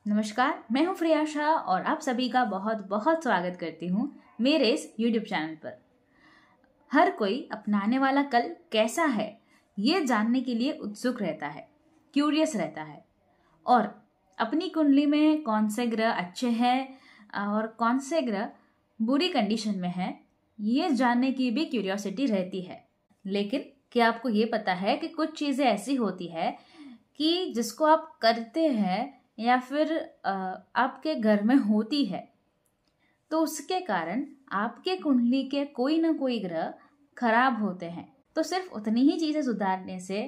नमस्कार, मैं हूं प्रियाशा और आप सभी का बहुत बहुत स्वागत करती हूं मेरे इस YouTube चैनल पर। हर कोई अपनाने वाला कल कैसा है ये जानने के लिए उत्सुक रहता है, क्यूरियस रहता है और अपनी कुंडली में कौन से ग्रह अच्छे हैं और कौन से ग्रह बुरी कंडीशन में है ये जानने की भी क्यूरियोसिटी रहती है। लेकिन क्या आपको ये पता है कि कुछ चीज़ें ऐसी होती है कि जिसको आप करते हैं या फिर आपके घर में होती है तो उसके कारण आपके कुंडली के कोई ना कोई ग्रह खराब होते हैं। तो सिर्फ उतनी ही चीजें सुधारने से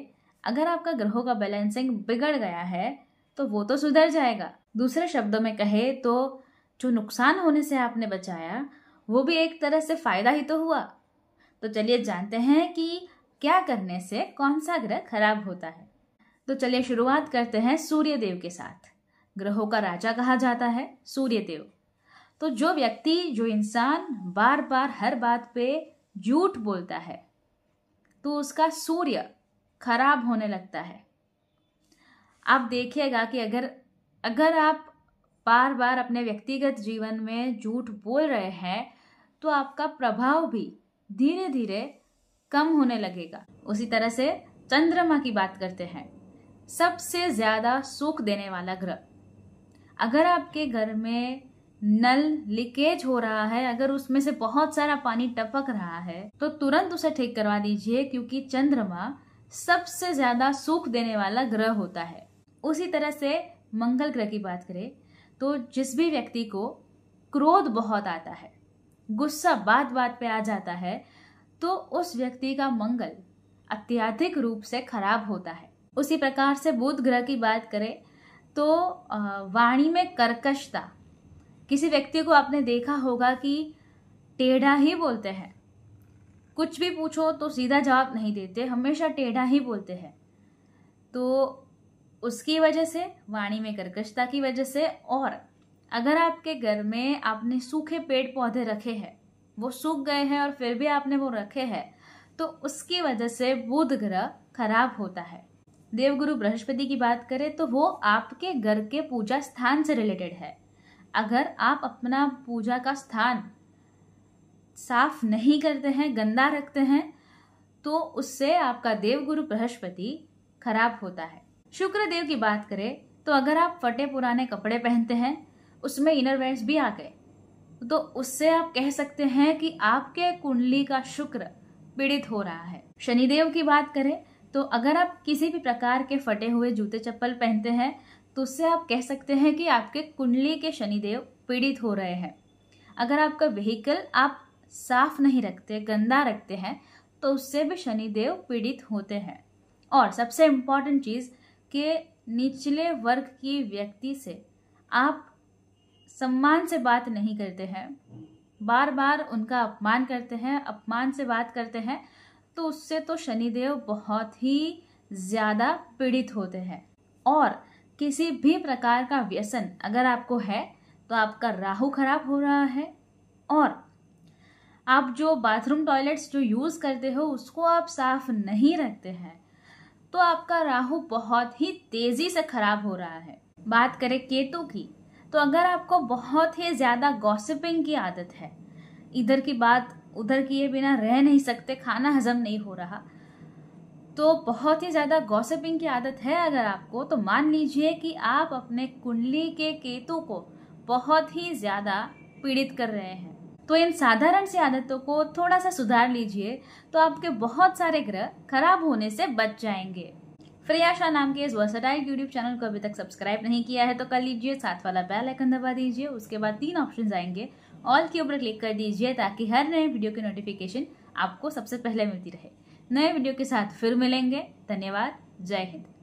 अगर आपका ग्रहों का बैलेंसिंग बिगड़ गया है तो वो तो सुधर जाएगा। दूसरे शब्दों में कहे तो जो नुकसान होने से आपने बचाया वो भी एक तरह से फायदा ही तो हुआ। तो चलिए जानते हैं कि क्या करने से कौन सा ग्रह खराब होता है। तो चलिए शुरुआत करते हैं सूर्य देव के साथ। ग्रहों का राजा कहा जाता है सूर्य देव। तो जो व्यक्ति, जो इंसान बार बार हर बात पे झूठ बोलता है तो उसका सूर्य खराब होने लगता है। आप देखिएगा कि अगर आप बार बार अपने व्यक्तिगत जीवन में झूठ बोल रहे हैं तो आपका प्रभाव भी धीरे धीरे कम होने लगेगा। उसी तरह से चंद्रमा की बात करते हैं, सबसे ज्यादा सुख देने वाला ग्रह। अगर आपके घर में नल लीकेज हो रहा है, अगर उसमें से बहुत सारा पानी टपक रहा है तो तुरंत उसे ठीक करवा दीजिए, क्योंकि चंद्रमा सबसे ज्यादा सुख देने वाला ग्रह होता है। उसी तरह से मंगल ग्रह की बात करें तो जिस भी व्यक्ति को क्रोध बहुत आता है, गुस्सा बात बात पे आ जाता है, तो उस व्यक्ति का मंगल अत्यधिक रूप से खराब होता है। उसी प्रकार से बुध ग्रह की बात करें तो वाणी में कर्कशता। किसी व्यक्ति को आपने देखा होगा कि टेढ़ा ही बोलते हैं, कुछ भी पूछो तो सीधा जवाब नहीं देते, हमेशा टेढ़ा ही बोलते हैं। तो उसकी वजह से, वाणी में कर्कशता की वजह से, और अगर आपके घर में आपने सूखे पेड़ पौधे रखे हैं, वो सूख गए हैं और फिर भी आपने वो रखे हैं, तो उसकी वजह से बुध ग्रह खराब होता है। देवगुरु बृहस्पति की बात करें तो वो आपके घर के पूजा स्थान से रिलेटेड है। अगर आप अपना पूजा का स्थान साफ नहीं करते हैं, गंदा रखते हैं, तो उससे आपका देवगुरु बृहस्पति खराब होता है। शुक्र देव की बात करें तो अगर आप फटे पुराने कपड़े पहनते हैं, उसमें इनर वेयर्स भी आ गए, तो उससे आप कह सकते हैं कि आपके कुंडली का शुक्र पीड़ित हो रहा है। शनिदेव की बात करें तो अगर आप किसी भी प्रकार के फटे हुए जूते चप्पल पहनते हैं तो उससे आप कह सकते हैं कि आपके कुंडली के शनिदेव पीड़ित हो रहे हैं। अगर आपका व्हीकल आप साफ नहीं रखते, गंदा रखते हैं, तो उससे भी शनिदेव पीड़ित होते हैं। और सबसे इम्पॉर्टेंट चीज़ कि निचले वर्ग की व्यक्ति से आप सम्मान से बात नहीं करते हैं, बार बार उनका अपमान करते हैं, अपमान से बात करते हैं, तो उससे तो शनिदेव बहुत ही ज्यादा पीड़ित होते हैं। और किसी भी प्रकार का व्यसन अगर आपको है तो आपका राहु खराब हो रहा है, और आप जो बाथरूम टॉयलेट्स जो यूज करते हो उसको आप साफ नहीं रखते हैं तो आपका राहु बहुत ही तेजी से खराब हो रहा है। बात करें केतु की तो अगर आपको बहुत ही ज्यादा गॉसिपिंग की आदत है, इधर की बात उधर किए बिना रह नहीं सकते, खाना हजम नहीं हो रहा, तो बहुत ही ज्यादा गॉसिपिंग की आदत है अगर आपको, तो मान लीजिए कि आप अपने कुंडली के केतु को बहुत ही ज्यादा पीड़ित कर रहे हैं। तो इन साधारण सी आदतों को थोड़ा सा सुधार लीजिए तो आपके बहुत सारे ग्रह खराब होने से बच जाएंगे। प्रियाशा नाम के इस वर्सेटाइल यूट्यूब चैनल को अभी तक सब्सक्राइब नहीं किया है तो कर लीजिए, साथ वाला बेल आइकन दबा दीजिए। उसके बाद 3 ऑप्शंस आएंगे, ऑल के ऊपर क्लिक कर दीजिए ताकि हर नए वीडियो की नोटिफिकेशन आपको सबसे पहले मिलती रहे। नए वीडियो के साथ फिर मिलेंगे। धन्यवाद। जय हिंद।